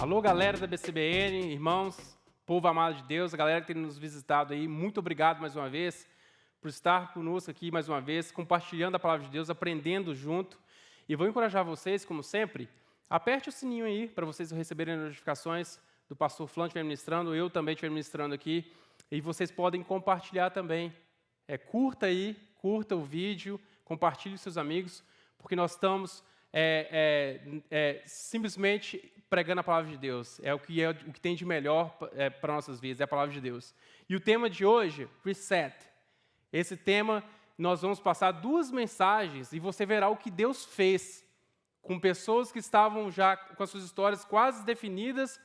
Alô, galera da BCBN, irmãos, povo amado de Deus, a galera que tem nos visitado aí, muito obrigado mais uma vez por estar conosco aqui mais uma vez, compartilhando a palavra de Deus, aprendendo junto. E vou encorajar vocês, como sempre, aperte o sininho aí para vocês receberem notificações do pastor Flan estiver ministrando, eu também estiver ministrando aqui, e vocês podem compartilhar também. Curta o vídeo, compartilhe com seus amigos, porque nós estamos simplesmente pregando a palavra de Deus. É o que tem de melhor para nossas vidas, é a palavra de Deus. E o tema de hoje, Reset. Esse tema, nós vamos passar 2 mensagens e você verá o que Deus fez com pessoas que estavam já com as suas histórias quase definidas,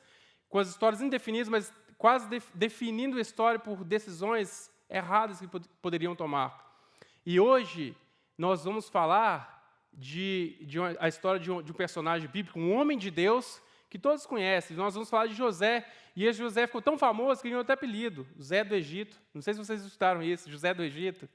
com as histórias indefinidas, mas quase definindo a história por decisões erradas que poderiam tomar. E hoje nós vamos falar a história de um personagem bíblico, um homem de Deus, que todos conhecem. Nós vamos falar de José, e esse José ficou tão famoso que ganhou até apelido, José do Egito. Não sei se vocês escutaram isso, José do Egito.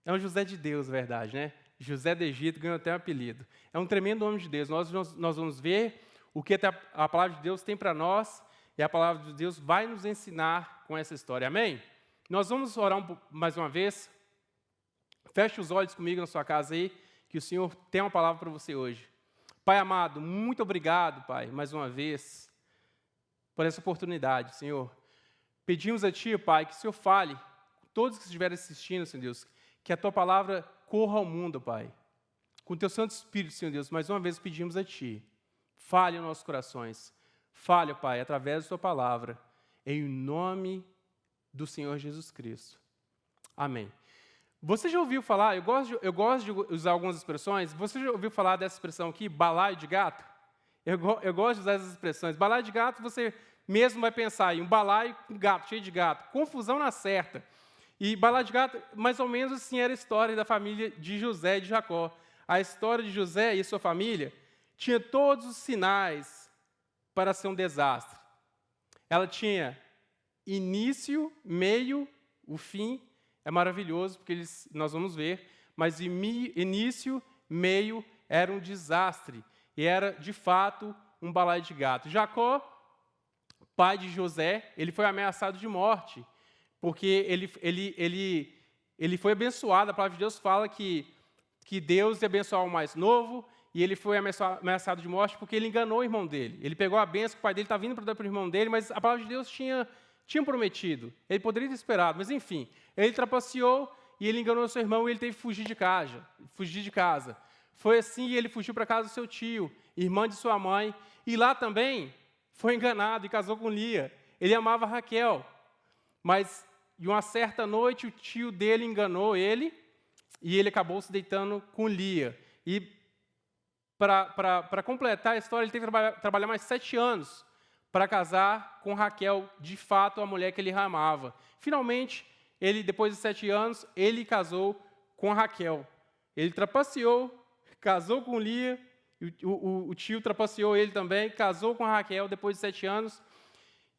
É um José de Deus, na verdade, né? José do Egito ganhou até um apelido. É um tremendo homem de Deus. Nós vamos ver o que a palavra de Deus tem para nós, e a palavra de Deus vai nos ensinar com essa história. Amém? Nós vamos orar mais uma vez. Feche os olhos comigo na sua casa aí, que o Senhor tem uma palavra para você hoje. Pai amado, muito obrigado, Pai, mais uma vez, por essa oportunidade, Senhor. Pedimos a Ti, Pai, que o Senhor fale com todos que estiverem assistindo, Senhor Deus, que a Tua palavra corra ao mundo, Pai. Com o Teu Santo Espírito, Senhor Deus, mais uma vez pedimos a Ti. Fale em nossos corações. Fale, Pai, através da Tua palavra, em nome do Senhor Jesus Cristo. Amém. Você já ouviu falar, eu gosto de usar algumas expressões, você já ouviu falar dessa expressão aqui, balaio de gato? Eu gosto de usar essas expressões. Balaio de gato, você mesmo vai pensar em um balaio com gato, cheio de gato. Confusão na certa. E balaio de gato, mais ou menos assim, era a história da família de José e de Jacó. A história de José e sua família tinha todos os sinais para ser um desastre. Ela tinha início, meio, o fim. É maravilhoso, porque nós vamos ver, mas início, meio, era um desastre. E era, de fato, um balaio de gato. Jacó, pai de José, ele foi ameaçado de morte, porque ele foi abençoado. A palavra de Deus fala que Deus ia abençoar o mais novo, e ele foi ameaçado de morte porque ele enganou o irmão dele. Ele pegou a bênção que o pai dele estava vindo para dar para o irmão dele, mas a palavra de Deus tinha prometido. Ele poderia ter esperado, mas enfim, ele trapaceou e ele enganou seu irmão e ele teve que fugir de casa. Foi assim e ele fugiu para a casa do seu tio, irmã de sua mãe, e lá também foi enganado e casou com Lia. Ele amava Raquel, mas em uma certa noite o tio dele enganou ele e ele acabou se deitando com Lia. E para completar a história, ele teve que trabalhar mais 7 anos para casar com Raquel, de fato, a mulher que ele amava. Finalmente, depois de 7 anos, ele casou com Raquel. Ele trapaceou, casou com Lia, o tio trapaceou ele também, casou com Raquel depois de 7 anos,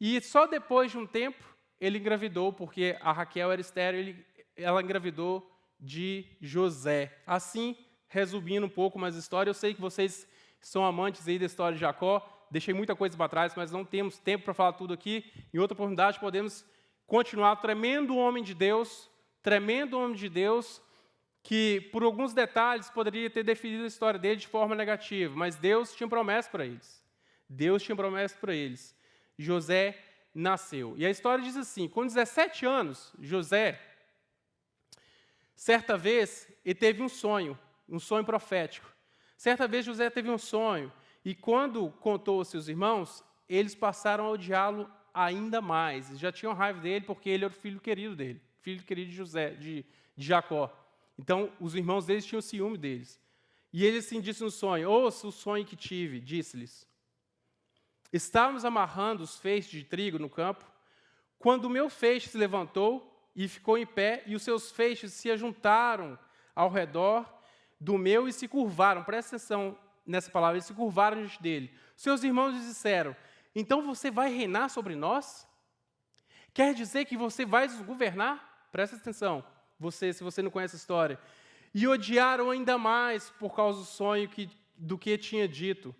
e só depois de um tempo, ele engravidou, porque a Raquel era estéril, ela engravidou de José. Assim, resumindo um pouco mais a história, eu sei que vocês são amantes aí da história de Jacó, deixei muita coisa para trás, mas não temos tempo para falar tudo aqui. Em outra oportunidade, podemos continuar. Tremendo homem de Deus, que por alguns detalhes poderia ter definido a história dele de forma negativa, mas Deus tinha promessa para eles. José nasceu. E a história diz assim, com 17 anos, José, certa vez, ele teve um sonho profético. Certa vez, José teve um sonho, e quando contou aos seus irmãos, eles passaram a odiá-lo ainda mais. Eles já tinham raiva dele porque ele era o filho querido dele, filho querido de José, de Jacó. Então, os irmãos deles tinham ciúme deles. E ele assim disse no sonho, ouça o sonho que tive, disse-lhes. Estávamos amarrando os feixes de trigo no campo, quando o meu feixe se levantou e ficou em pé, e os seus feixes se ajuntaram ao redor do meu e se curvaram. Presta atenção nessa palavra, eles se curvaram diante dele. Seus irmãos lhes disseram, então você vai reinar sobre nós? Quer dizer que você vai nos governar? Presta atenção, se você não conhece a história. E odiaram ainda mais por causa do sonho do que tinha dito.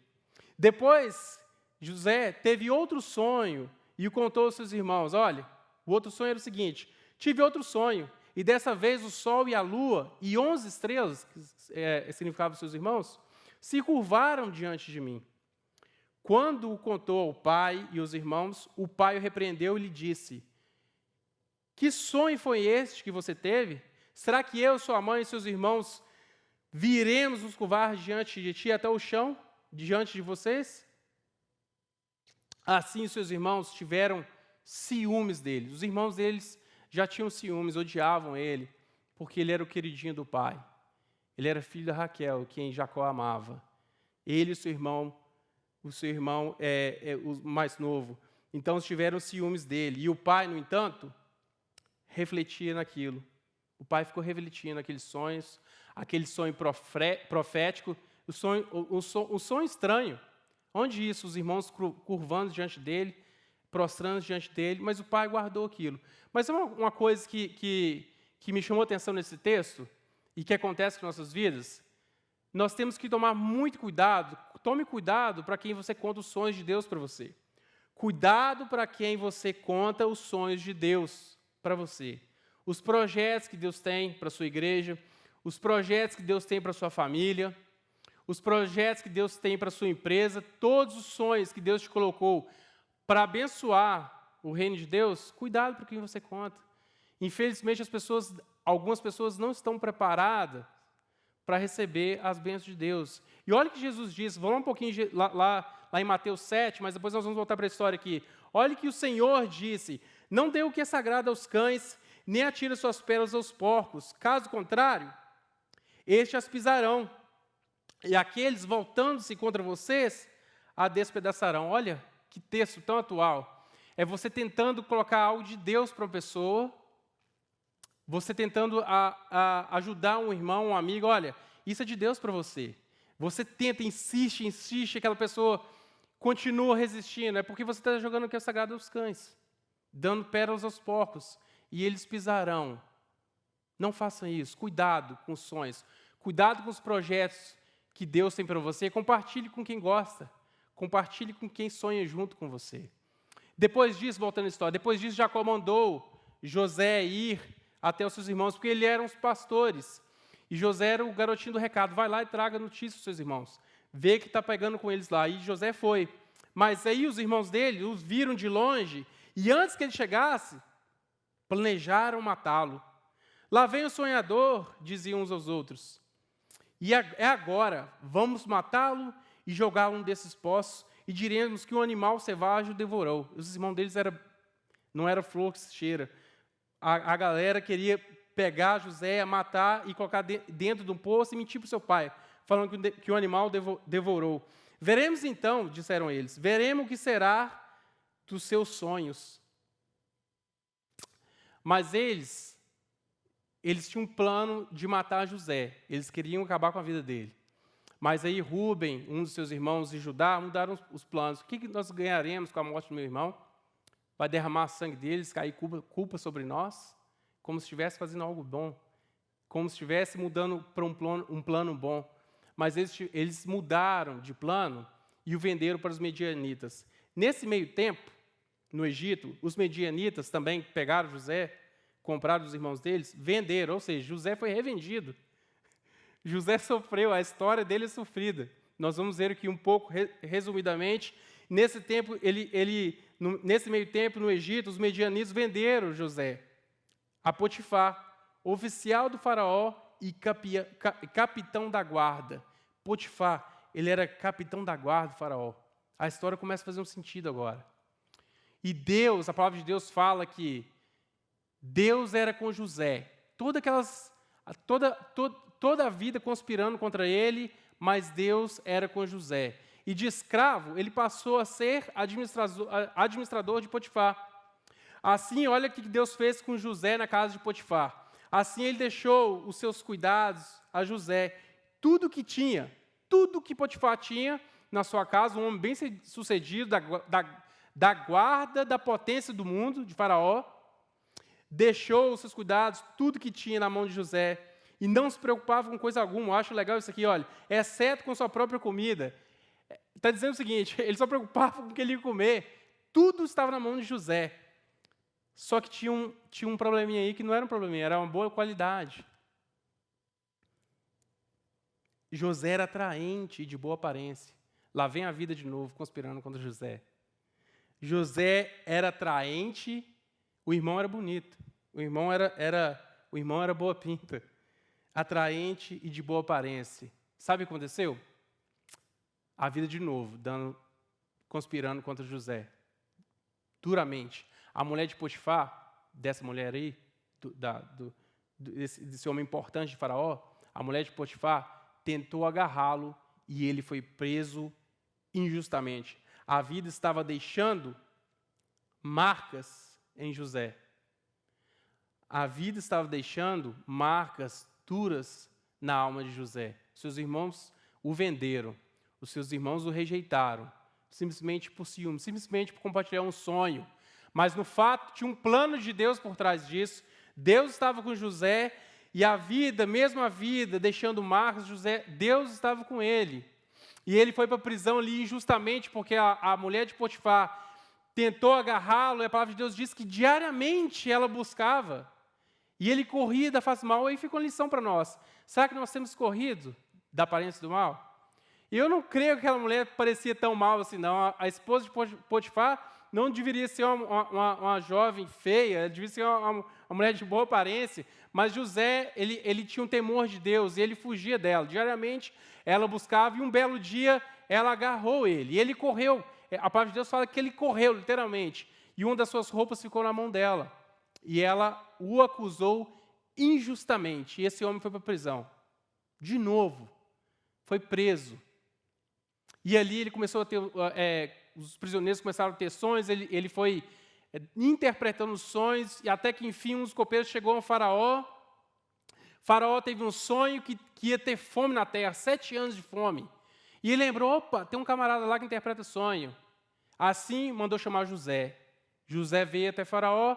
Depois José teve outro sonho e o contou aos seus irmãos. Olha, o outro sonho era o seguinte: tive outro sonho, e dessa vez o sol e a lua e 11 estrelas, que significavam seus irmãos, se curvaram diante de mim. Quando o contou ao pai e aos irmãos, o pai o repreendeu e lhe disse: que sonho foi este que você teve? Será que eu, sua mãe e seus irmãos viremos nos curvar diante de ti até o chão, diante de vocês? Assim, seus irmãos tiveram ciúmes dele. Os irmãos deles já tinham ciúmes, odiavam ele, porque ele era o queridinho do pai. Ele era filho da Raquel, quem Jacó amava. Ele e o seu irmão o mais novo. Então, tiveram ciúmes dele. E o pai, no entanto, refletia naquilo. O pai ficou refletindo naqueles sonhos, aquele sonho profético, um sonho estranho. Onde isso? Os irmãos curvando diante dele, prostrando diante dele, mas o pai guardou aquilo. Mas é uma coisa que me chamou a atenção nesse texto, e que acontece com nossas vidas, nós temos que tomar muito cuidado. Tome cuidado para quem você conta os sonhos de Deus para você. Cuidado para quem você conta os sonhos de Deus para você. Os projetos que Deus tem para a sua igreja, os projetos que Deus tem para a sua família, os projetos que Deus tem para a sua empresa, todos os sonhos que Deus te colocou para abençoar o reino de Deus, cuidado para quem você conta. Infelizmente, algumas pessoas não estão preparadas para receber as bênçãos de Deus. E olha o que Jesus diz, vamos um pouquinho lá em Mateus 7, mas depois nós vamos voltar para a história aqui. Olha o que o Senhor disse: não dê o que é sagrado aos cães, nem atire suas pérolas aos porcos. Caso contrário, estes as pisarão, e aqueles, voltando-se contra vocês, a despedaçarão. Olha que texto tão atual. É você tentando colocar algo de Deus para uma pessoa, você tentando ajudar um irmão, um amigo. Olha, isso é de Deus para você. Você tenta, insiste, aquela pessoa continua resistindo. É porque você está jogando o que é sagrado aos cães, dando pérolas aos porcos, e eles pisarão. Não façam isso. Cuidado com os sonhos. Cuidado com os projetos que Deus tem para você. Compartilhe com quem gosta. Compartilhe com quem sonha junto com você. Depois disso, voltando à história, depois disso Jacó mandou José ir até os seus irmãos, porque eles eram os pastores. E José era o garotinho do recado. Vai lá e traga notícia aos seus irmãos. Vê que está pegando com eles lá. E José foi. Mas aí os irmãos dele os viram de longe, e antes que ele chegasse, planejaram matá-lo. Lá vem o sonhador, diziam uns aos outros. E é agora, vamos matá-lo e jogá-lo num desses poços, e diremos que um animal selvagem o devorou. Os irmãos deles não era flor que se cheira. A galera queria pegar José, matar e colocar dentro de um poço e mentir para o seu pai, falando que o animal devorou. Veremos então, disseram eles, veremos o que será dos seus sonhos. Mas eles tinham um plano de matar José. Eles queriam acabar com a vida dele. Mas aí Rúben, um dos seus irmãos, e Judá mudaram os planos. O que nós ganharemos com a morte do meu irmão? Vai derramar sangue deles, cair culpa sobre nós? Como se estivesse fazendo algo bom. Como se estivesse mudando para um plano bom. Mas eles mudaram de plano e o venderam para os medianitas. Nesse meio tempo, no Egito, os medianitas também pegaram José, compraram os irmãos deles, venderam, ou seja, José foi revendido. José sofreu, a história dele é sofrida. Nós vamos ver aqui um pouco, resumidamente. Nesse meio tempo, no Egito, os medianitas venderam José a Potifar, oficial do faraó e capitão da guarda. Potifar, ele era capitão da guarda do faraó. A história começa a fazer um sentido agora. E Deus, a palavra de Deus fala que Deus era com José. Toda a vida conspirando contra ele, mas Deus era com José. E de escravo, ele passou a ser administrador de Potifar. Assim, olha o que Deus fez com José na casa de Potifar. Assim, ele deixou os seus cuidados a José. Tudo que Potifar tinha na sua casa, um homem bem sucedido, da guarda da potência do mundo, de Faraó, deixou os seus cuidados, tudo que tinha na mão de José, e não se preocupava com coisa alguma. Eu acho legal isso aqui, olha, exceto com sua própria comida. Está dizendo o seguinte, ele só preocupava com o que ele ia comer. Tudo estava na mão de José. Só que tinha um probleminha aí que não era um probleminha, era uma boa qualidade. José era atraente e de boa aparência. Lá vem a vida de novo, conspirando contra José. José era atraente, o irmão era bonito. O irmão era boa pinta. Atraente e de boa aparência. Sabe o que aconteceu? A vida de novo, conspirando contra José. Duramente. A mulher de Potifar, dessa mulher aí, desse homem importante de Faraó, a mulher de Potifar tentou agarrá-lo e ele foi preso injustamente. A vida estava deixando marcas em José. A vida estava deixando marcas duras na alma de José. Seus irmãos o venderam. Os seus irmãos o rejeitaram. Simplesmente por ciúme, simplesmente por compartilhar um sonho. Mas, no fato, tinha um plano de Deus por trás disso. Deus estava com José e a vida, mesmo a vida, deixando marcas, Deus estava com ele. E ele foi para a prisão ali injustamente porque a mulher de Potifar tentou agarrá-lo, e a palavra de Deus diz que diariamente ela buscava. E ele corria da face do mal, e aí fica uma lição para nós. Será que nós temos corrido da aparência do mal? E eu não creio que aquela mulher parecia tão mal assim, não. A esposa de Potifar não deveria ser uma jovem feia, deveria ser uma mulher de boa aparência, mas José, ele tinha um temor de Deus, e ele fugia dela. Diariamente, ela buscava, e um belo dia, ela agarrou ele, e ele correu. A palavra de Deus fala que ele correu, literalmente, e uma das suas roupas ficou na mão dela, e ela o acusou injustamente, e esse homem foi para a prisão. De novo, foi preso. E ali ele começou a ter, os prisioneiros começaram a ter sonhos, ele foi interpretando os sonhos, e até que, enfim, um dos copeiros chegou ao Faraó. Faraó teve um sonho que ia ter fome na terra, 7 anos de fome. E ele lembrou, opa, tem um camarada lá que interpreta sonho. Assim, mandou chamar José. José veio até Faraó,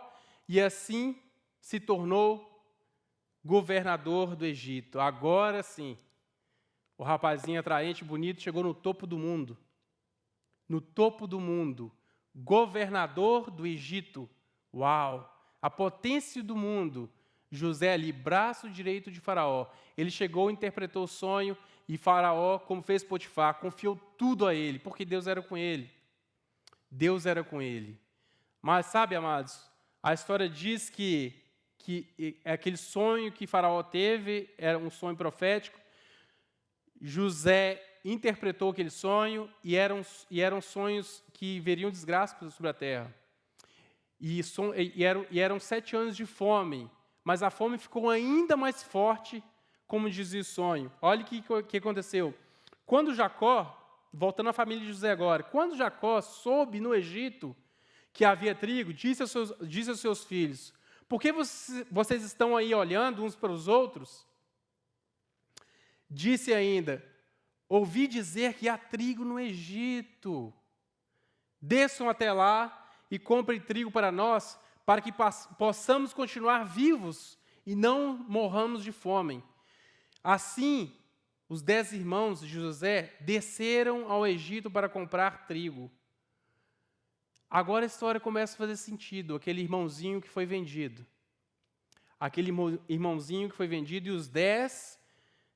e assim se tornou governador do Egito. Agora sim, o rapazinho atraente, bonito, chegou no topo do mundo. No topo do mundo. Governador do Egito. Uau! A potência do mundo. José ali, braço direito de Faraó. Ele chegou, interpretou o sonho, e Faraó, como fez Potifar, confiou tudo a ele, porque Deus era com ele. Deus era com ele. Mas sabe, amados, a história diz que aquele sonho que Faraó teve era um sonho profético. José interpretou aquele sonho e eram sonhos que veriam desgraça sobre a terra. E eram 7 anos de fome, mas a fome ficou ainda mais forte, como dizia o sonho. Olha o que aconteceu. Quando Jacó, voltando à família de José agora, quando Jacó soube no Egito que havia trigo, disse aos seus filhos, por que vocês estão aí olhando uns para os outros? Disse ainda, ouvi dizer que há trigo no Egito. Desçam até lá e comprem trigo para nós, para que possamos continuar vivos e não morramos de fome. Assim, os 10 irmãos de José desceram ao Egito para comprar trigo. Agora a história começa a fazer sentido. Aquele irmãozinho que foi vendido. Aquele irmãozinho que foi vendido e os 10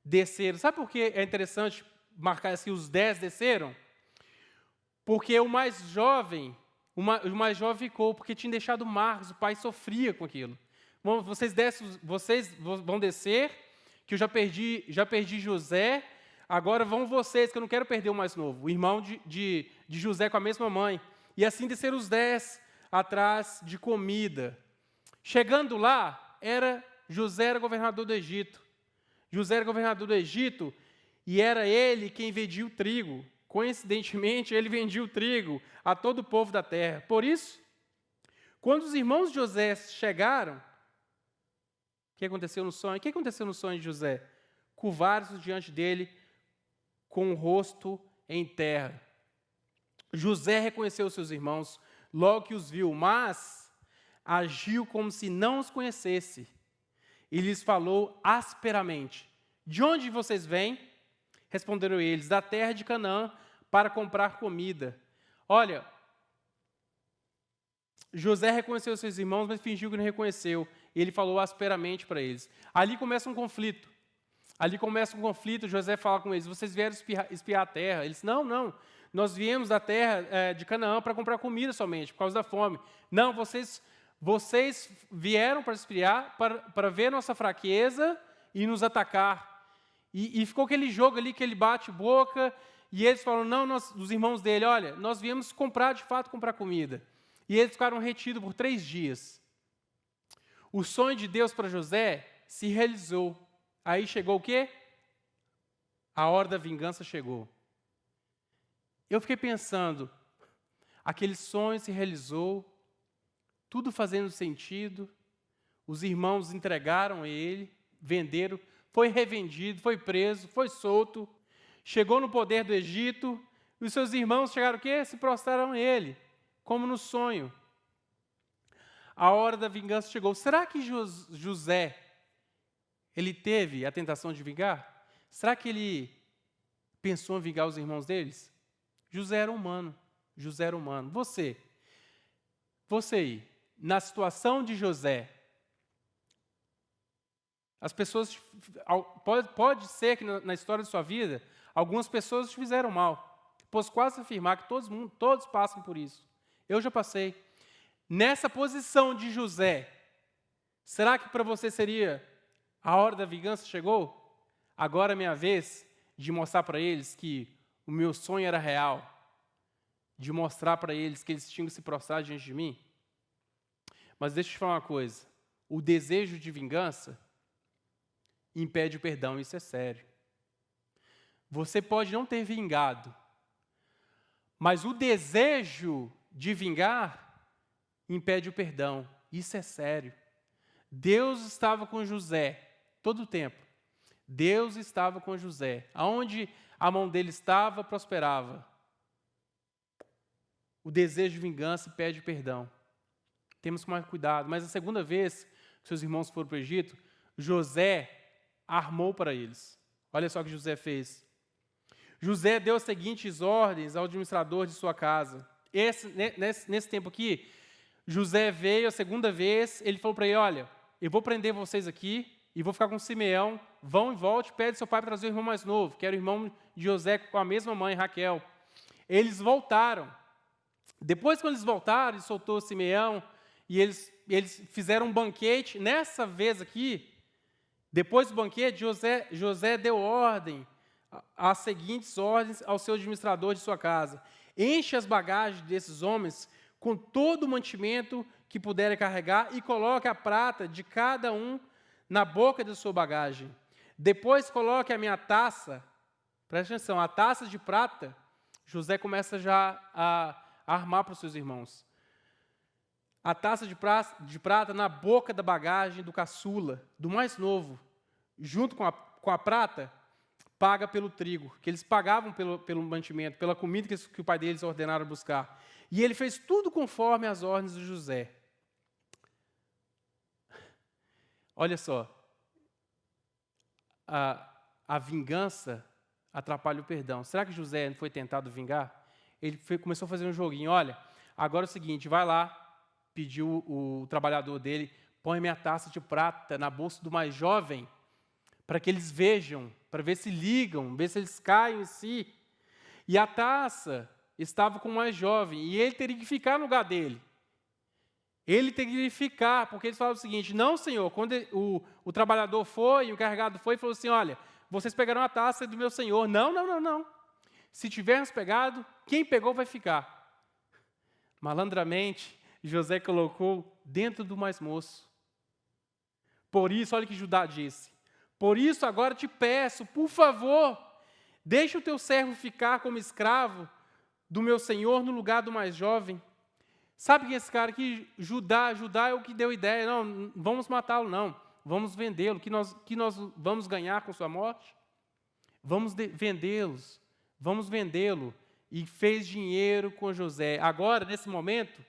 desceram. Sabe por que é interessante marcar assim, os 10 desceram? Porque o mais jovem ficou, porque tinha deixado marcos, o pai sofria com aquilo. Bom, vocês vão descer, que eu já perdi José, agora vão vocês, que eu não quero perder o mais novo, o irmão de José com a mesma mãe. E assim desceram os 10 atrás de comida. Chegando lá, José era governador do Egito. José era governador do Egito e era ele quem vendia o trigo. Coincidentemente, ele vendia o trigo a todo o povo da terra. Por isso, quando os irmãos de José chegaram, o que aconteceu no sonho? O que aconteceu no sonho de José? Curvaram-se diante dele com o rosto em terra. José reconheceu os seus irmãos logo que os viu, mas agiu como se não os conhecesse. E lhes falou asperamente, de onde vocês vêm? Responderam eles, da terra de Canaã, para comprar comida. Olha, José reconheceu seus irmãos, mas fingiu que não reconheceu. Ele falou asperamente para eles. Ali começa um conflito. José fala com eles, vocês vieram espiar a terra. Eles, não, nós viemos da terra de Canaã para comprar comida somente, por causa da fome. Não, vocês vieram para espiar, para ver nossa fraqueza e nos atacar. E ficou aquele jogo ali, aquele bate-boca, e eles falam, os irmãos dele, olha, nós viemos de fato comprar comida. E eles ficaram retidos por 3 dias. O sonho de Deus para José se realizou. Aí chegou o quê? A hora da vingança chegou. Eu fiquei pensando, aquele sonho se realizou, tudo fazendo sentido, os irmãos entregaram ele, venderam, foi revendido, foi preso, foi solto, chegou no poder do Egito, e os seus irmãos chegaram o quê? Se prostraram a ele, como no sonho. A hora da vingança chegou. Será que José, ele teve a tentação de vingar? Será que ele pensou em vingar os irmãos deles? José era humano. Você aí, na situação de José, as pessoas, pode ser que na história de sua vida, algumas pessoas te fizeram mal. Posso quase afirmar que todos passam por isso. Eu já passei. Nessa posição de José, será que para você seria a hora da vingança chegou? Agora é minha vez de mostrar para eles que o meu sonho era real, de mostrar para eles que eles tinham que se prostrar diante de mim? Mas deixa eu te falar uma coisa, o desejo de vingança impede o perdão, isso é sério. Você pode não ter vingado, mas o desejo de vingar impede o perdão, isso é sério. Deus estava com José todo o tempo. Deus estava com José. Aonde a mão dele estava, prosperava. O desejo de vingança impede o perdão. Temos que tomar cuidado. Mas a segunda vez que seus irmãos foram para o Egito, José armou para eles. Olha só o que José fez. José deu as seguintes ordens ao administrador de sua casa. Nesse tempo aqui, José veio a segunda vez, ele falou para ele, olha, eu vou prender vocês aqui e vou ficar com Simeão, vão e volte, pede seu pai para trazer o irmão mais novo, que era o irmão de José com a mesma mãe, Raquel. Eles voltaram. Depois, quando eles voltaram, ele soltou Simeão e eles fizeram um banquete. Nessa vez aqui, depois do banquete, José deu as seguintes ordens ao seu administrador de sua casa. Enche as bagagens desses homens com todo o mantimento que puderem carregar e coloque a prata de cada um na boca da sua bagagem. Depois coloque a minha taça, preste atenção, a taça de prata. José começa já a armar para os seus irmãos. A taça de prata na boca da bagagem do caçula, do mais novo, junto com a prata, paga pelo trigo, que eles pagavam pelo mantimento, pela comida que o pai deles ordenaram buscar. E ele fez tudo conforme as ordens de José. Olha só, a vingança atrapalha o perdão. Será que José não foi tentado vingar? Ele começou a fazer um joguinho. Olha, agora é o seguinte, vai lá, pediu o trabalhador dele, põe minha taça de prata na bolsa do mais jovem, para que eles vejam, para ver se ligam, ver se eles caem em si. E a taça estava com o mais jovem, e ele teria que ficar no lugar dele. Ele teria que ficar, porque eles falavam o seguinte, não, senhor, quando o trabalhador foi, o encarregado foi, e falou assim, olha, vocês pegaram a taça do meu senhor. Não. Se tivermos pegado, quem pegou vai ficar. Malandramente, José colocou dentro do mais moço. Por isso, olha o que Judá disse, por isso agora te peço, por favor, deixa o teu servo ficar como escravo do meu senhor no lugar do mais jovem. Sabe que esse cara aqui, Judá é o que deu ideia, não vamos matá-lo não, vamos vendê-lo, que nós vamos ganhar com sua morte? Vamos vendê-lo, e fez dinheiro com José. Agora, nesse momento,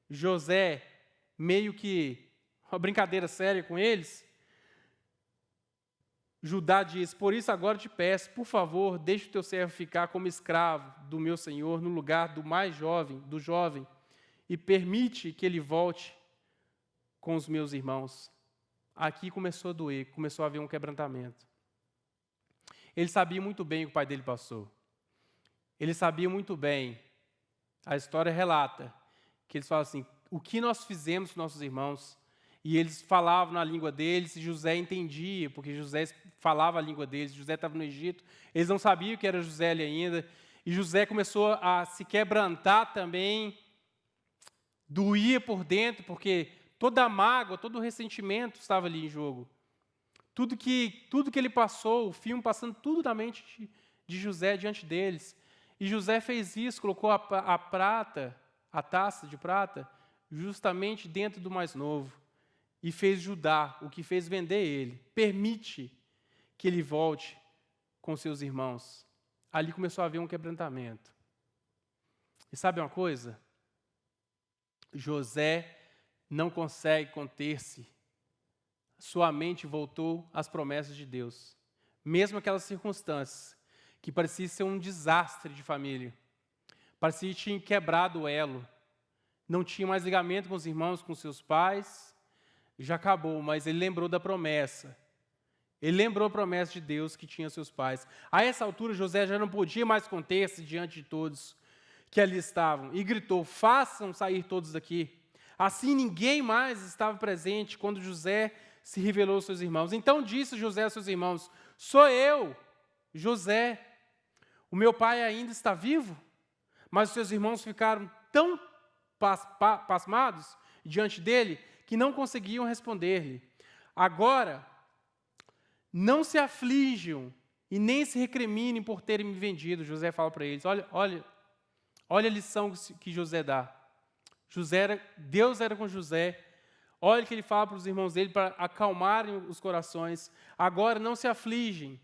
José, meio que uma brincadeira séria com eles, Judá diz: por isso agora te peço, por favor, deixe o teu servo ficar como escravo do meu senhor no lugar do mais jovem, do jovem, e permite que ele volte com os meus irmãos. Aqui começou a doer, começou a haver um quebrantamento. Ele sabia muito bem o que o pai dele passou. Ele sabia muito bem, a história relata, que eles falam assim: o que nós fizemos com nossos irmãos? E eles falavam na língua deles, e José entendia, porque José falava a língua deles. José estava no Egito, eles não sabiam que era José ali ainda, e José começou a se quebrantar também, doía por dentro, porque toda a mágoa, todo o ressentimento estava ali em jogo. Tudo que ele passou, o filme passando tudo na mente de José diante deles. E José fez isso, colocou a prata, a taça de prata, justamente dentro do mais novo. E fez Judá, o que fez vender ele. Permite que ele volte com seus irmãos. Ali começou a haver um quebrantamento. E sabe uma coisa? José não consegue conter-se. Sua mente voltou às promessas de Deus. Mesmo aquelas circunstâncias que parecia ser um desastre de família. Parecia que tinha quebrado o elo. Não tinha mais ligamento com os irmãos, com seus pais. Já acabou, mas ele lembrou da promessa. Ele lembrou a promessa de Deus que tinha seus pais. A essa altura, José já não podia mais conter-se diante de todos que ali estavam. E gritou: façam sair todos daqui. Assim ninguém mais estava presente quando José se revelou aos seus irmãos. Então disse José aos seus irmãos: sou eu, José. O meu pai ainda está vivo? Mas os seus irmãos ficaram tão pasmados diante dele que não conseguiam responder-lhe. Agora, não se aflijam e nem se recriminem por terem me vendido. José fala para eles: olha a lição que José dá. Deus era com José. Olha o que ele fala para os irmãos dele para acalmarem os corações. Agora não se aflijam,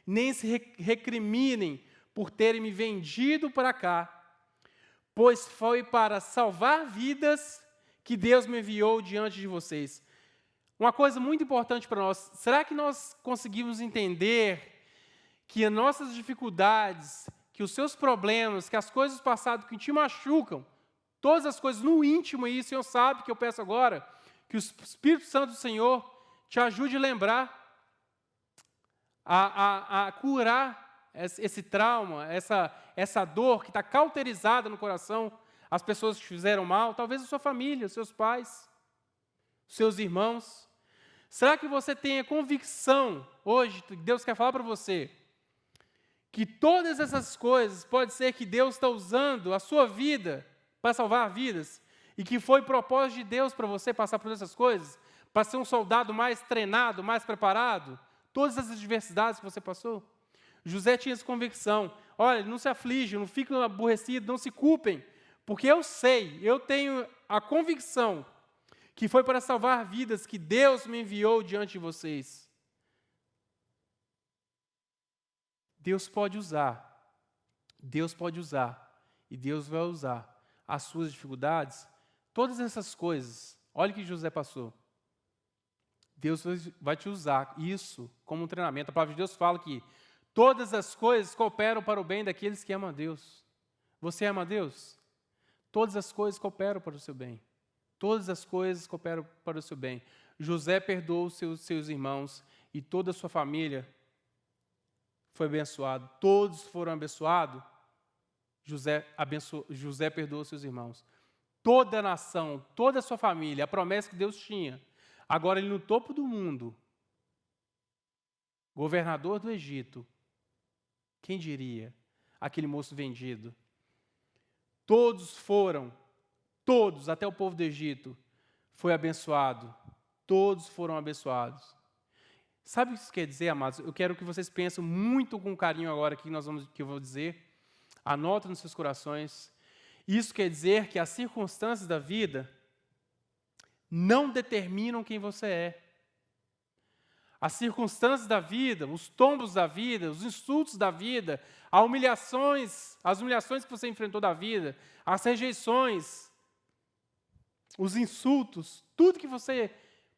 nem se recriminem por terem me vendido para cá, pois foi para salvar vidas que Deus me enviou diante de vocês. Uma coisa muito importante para nós: será que nós conseguimos entender que as nossas dificuldades, que os seus problemas, que as coisas do passado que te machucam, todas as coisas no íntimo, e o Senhor sabe que eu peço agora, que o Espírito Santo do Senhor te ajude a lembrar, a curar esse trauma, essa dor que está cauterizada no coração, as pessoas que te fizeram mal, talvez a sua família, os seus pais, os seus irmãos. Será que você tem a convicção, hoje, que Deus quer falar para você, que todas essas coisas, pode ser que Deus está usando a sua vida para salvar vidas, e que foi propósito de Deus para você passar por essas coisas, para ser um soldado mais treinado, mais preparado, todas essas adversidades que você passou? José tinha essa convicção: olha, não se aflijam, não fiquem aborrecidos, não se culpem, porque eu tenho a convicção que foi para salvar vidas que Deus me enviou diante de vocês. Deus pode usar, e Deus vai usar as suas dificuldades, todas essas coisas. Olha o que José passou. Deus vai te usar isso como um treinamento. A palavra de Deus fala que todas as coisas cooperam para o bem daqueles que amam a Deus. Você ama a Deus? Todas as coisas cooperam para o seu bem. Todas as coisas cooperam para o seu bem. José perdoou seus irmãos e toda a sua família foi abençoada. Todos foram abençoados. José perdoou seus irmãos. Toda a nação, toda a sua família, a promessa que Deus tinha. Agora ele no topo do mundo, governador do Egito. Quem diria? Aquele moço vendido. Todos, até o povo do Egito, foi abençoado. Todos foram abençoados. Sabe o que isso quer dizer, amados? Eu quero que vocês pensem muito com carinho agora que eu vou dizer. Anota nos seus corações. Isso quer dizer que as circunstâncias da vida não determinam quem você é. As circunstâncias da vida, os tombos da vida, os insultos da vida, as humilhações que você enfrentou da vida, as rejeições, os insultos, tudo que você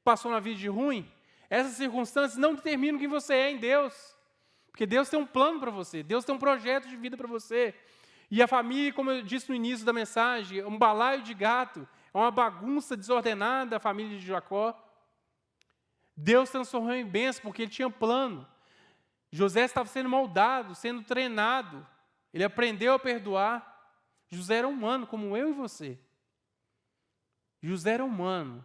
passou na vida de ruim, Essas circunstâncias não determinam quem você é em Deus. Porque Deus tem um plano para você, Deus tem um projeto de vida para você. E a família, como eu disse no início da mensagem, é um balaio de gato, é uma bagunça desordenada a família de Jacó. Deus transformou em bênção porque ele tinha plano. José estava sendo moldado, sendo treinado. Ele aprendeu a perdoar. José era humano, como eu e você. José era humano,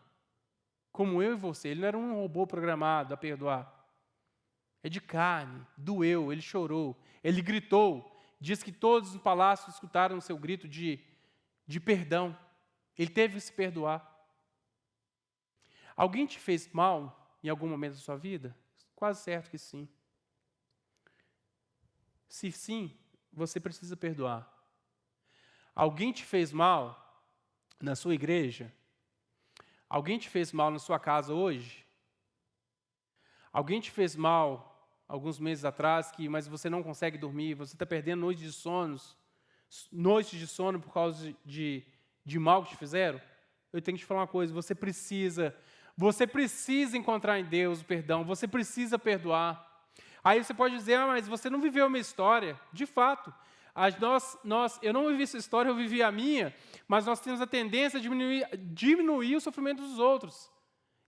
como eu e você. Ele não era um robô programado a perdoar. É de carne, doeu, ele chorou, ele gritou. Diz que todos no palácio escutaram o seu grito de perdão. Ele teve que se perdoar. Alguém te fez mal em algum momento da sua vida? Quase certo que sim. Se sim, você precisa perdoar. Alguém te fez mal na sua igreja? Alguém te fez mal na sua casa hoje? Alguém te fez mal alguns meses atrás, mas você não consegue dormir, você está perdendo noites de sono por causa de mal que te fizeram? Eu tenho que te falar uma coisa, você precisa encontrar em Deus o perdão, você precisa perdoar. Aí você pode dizer, mas você não viveu a minha história. De fato, eu não vivi essa história, eu vivi a minha, mas nós temos a tendência a diminuir o sofrimento dos outros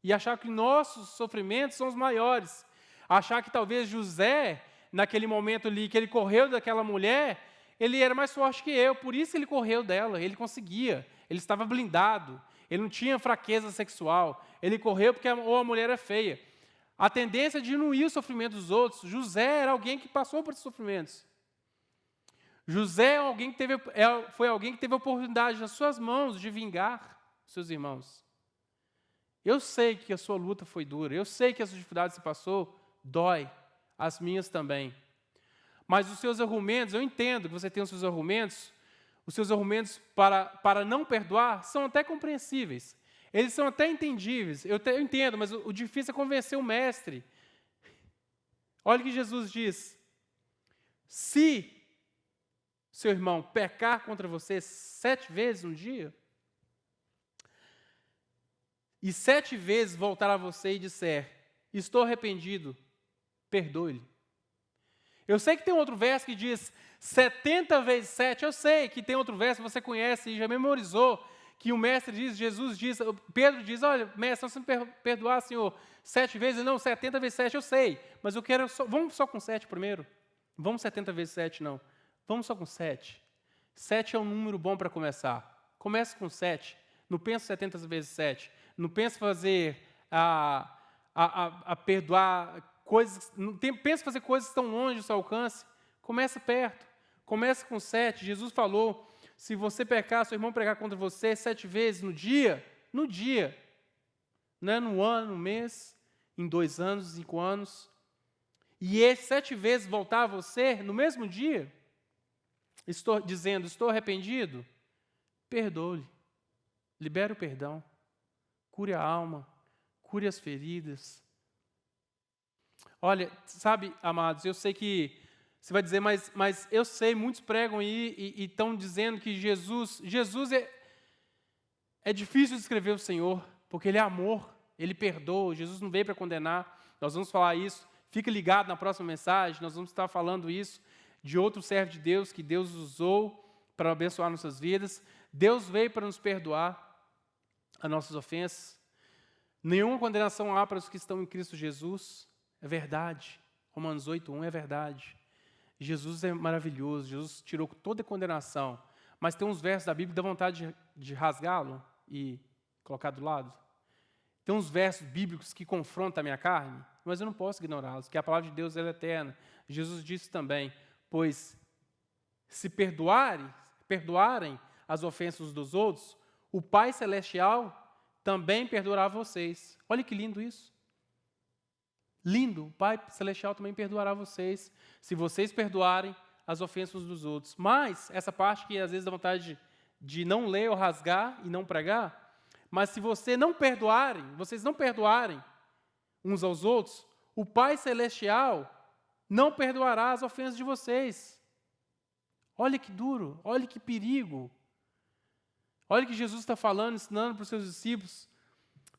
e achar que nossos sofrimentos são os maiores. Achar que talvez José, naquele momento ali que ele correu daquela mulher, ele era mais forte que eu, por isso ele correu dela, ele conseguia, ele estava blindado, ele não tinha fraqueza sexual, ele correu porque a mulher é feia. A tendência é diminuir o sofrimento dos outros. José era alguém que passou por esses sofrimentos. José foi alguém que teve a oportunidade nas suas mãos de vingar seus irmãos. Eu sei que a sua luta foi dura, eu sei que as dificuldades que você passou dói, as minhas também. Mas os seus argumentos, eu entendo que você tem os seus argumentos para não perdoar são até compreensíveis. Eles são até entendíveis, eu entendo, mas o difícil é convencer o mestre. Olha o que Jesus diz. Se seu irmão pecar contra você 7 vezes no dia, e 7 vezes voltar a você e disser, estou arrependido, perdoe-lhe. Eu sei que tem outro verso que diz 70 vezes 7, eu sei que tem outro verso que você conhece e já memorizou, que o mestre diz, Jesus diz, Pedro diz, olha, mestre, se você me perdoar, Senhor, 7 vezes, não, 70 vezes 7, eu sei, mas eu quero, vamos só com 7 primeiro, vamos 70 vezes 7 não, vamos só com 7. 7 é um número bom para começar, comece com 7, não pense 70 vezes 7, não pense fazer, perdoar coisas, não pense fazer coisas tão longe do seu alcance, comece perto, comece com 7, Jesus falou, se você pecar, seu irmão pecar contra você 7 vezes no dia, não é no ano, no mês, em 2 anos, 5 anos, e esse 7 vezes voltar a você no mesmo dia, estou arrependido, perdoe-lhe, libere o perdão, cure a alma, cure as feridas. Olha, sabe, amados, eu sei que você vai dizer, mas eu sei, muitos pregam aí e estão dizendo que Jesus é difícil descrever o Senhor, porque Ele é amor, Ele perdoa, Jesus não veio para condenar, nós vamos falar isso, fica ligado na próxima mensagem, nós vamos estar falando isso, de outro servo de Deus, que Deus usou para abençoar nossas vidas, Deus veio para nos perdoar as nossas ofensas, nenhuma condenação há para os que estão em Cristo Jesus, é verdade, Romanos 8:1 é verdade. Jesus é maravilhoso, Jesus tirou toda a condenação, mas tem uns versos da Bíblia que dá vontade de rasgá-lo e colocar do lado. Tem uns versos bíblicos que confrontam a minha carne, mas eu não posso ignorá-los, porque a palavra de Deus é eterna. Jesus disse também, pois se perdoarem as ofensas dos outros, o Pai Celestial também perdoará vocês. Olha que lindo isso. Lindo, o Pai Celestial também perdoará vocês, se vocês perdoarem as ofensas dos outros. Mas, essa parte que às vezes dá vontade de não ler ou rasgar e não pregar, mas se vocês não perdoarem uns aos outros, o Pai Celestial não perdoará as ofensas de vocês. Olha que duro, olha que perigo. Olha que Jesus está falando, ensinando para os seus discípulos,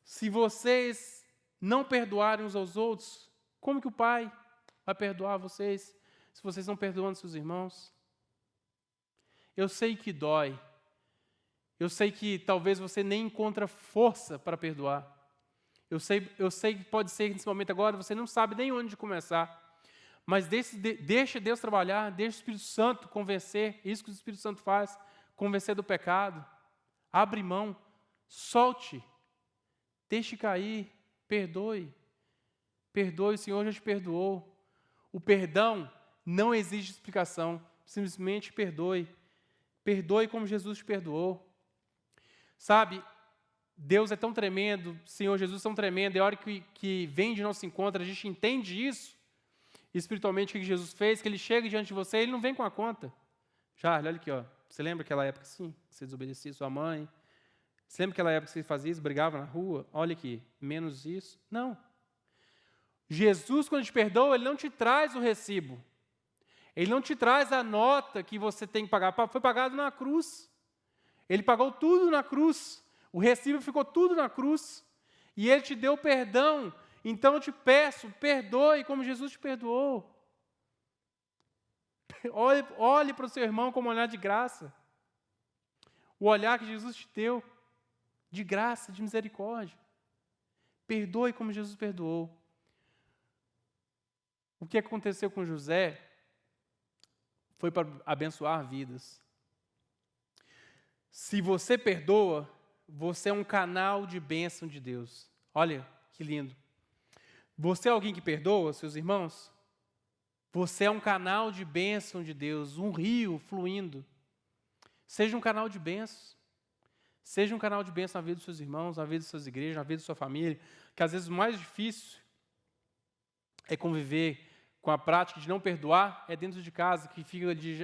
se vocês não perdoarem uns aos outros, como que o Pai vai perdoar vocês se vocês não perdoam seus irmãos? Eu sei que dói. Eu sei que talvez você nem encontra força para perdoar. Eu sei que pode ser que nesse momento agora você não sabe nem onde começar. Mas deixa Deus trabalhar, deixa o Espírito Santo convencer. Isso que o Espírito Santo faz, convencer do pecado. Abre mão, solte, deixe cair, perdoe. Perdoe, o Senhor já te perdoou. O perdão não exige explicação, simplesmente perdoe. Perdoe como Jesus te perdoou. Sabe, Deus é tão tremendo, o Senhor Jesus é tão tremendo, e a hora que vem de nosso encontro, a gente entende isso, espiritualmente, o que Jesus fez, que Ele chega diante de você, Ele não vem com a conta. Charles, olha aqui, ó. Você lembra aquela época assim, que você desobedecia sua mãe? Você lembra aquela época que você fazia isso, brigava na rua? Olha aqui, menos isso. Não. Jesus, quando te perdoa, Ele não te traz o recibo. Ele não te traz a nota que você tem que pagar. Foi pagado na cruz. Ele pagou tudo na cruz. O recibo ficou tudo na cruz. E Ele te deu perdão. Então eu te peço, perdoe como Jesus te perdoou. Olhe para o seu irmão com um olhar de graça. O olhar que Jesus te deu, de graça, de misericórdia. Perdoe como Jesus perdoou. O que aconteceu com José foi para abençoar vidas. Se você perdoa, você é um canal de bênção de Deus. Olha que lindo. Você é alguém que perdoa seus irmãos? Você é um canal de bênção de Deus, um rio fluindo. Seja um canal de bênção. Seja um canal de bênção na vida dos seus irmãos, na vida das suas igrejas, na vida da sua família. Que às vezes o mais difícil é conviver com a prática de não perdoar, é dentro de casa, que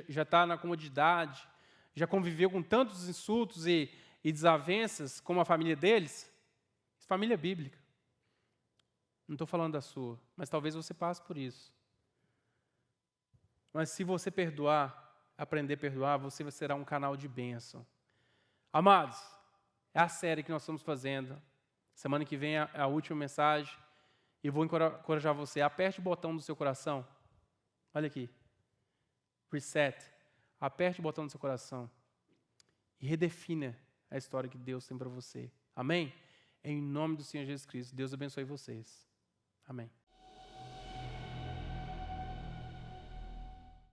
já está na comodidade, já conviveu com tantos insultos e desavenças como a família deles. Família bíblica. Não estou falando da sua, mas talvez você passe por isso. Mas se você perdoar, aprender a perdoar, você será um canal de bênção. Amados, é a série que nós estamos fazendo. Semana que vem é a última mensagem. E vou encorajar você. Aperte o botão do seu coração. Olha aqui. Reset. Aperte o botão do seu coração. E redefina a história que Deus tem para você. Amém? Em nome do Senhor Jesus Cristo. Deus abençoe vocês. Amém.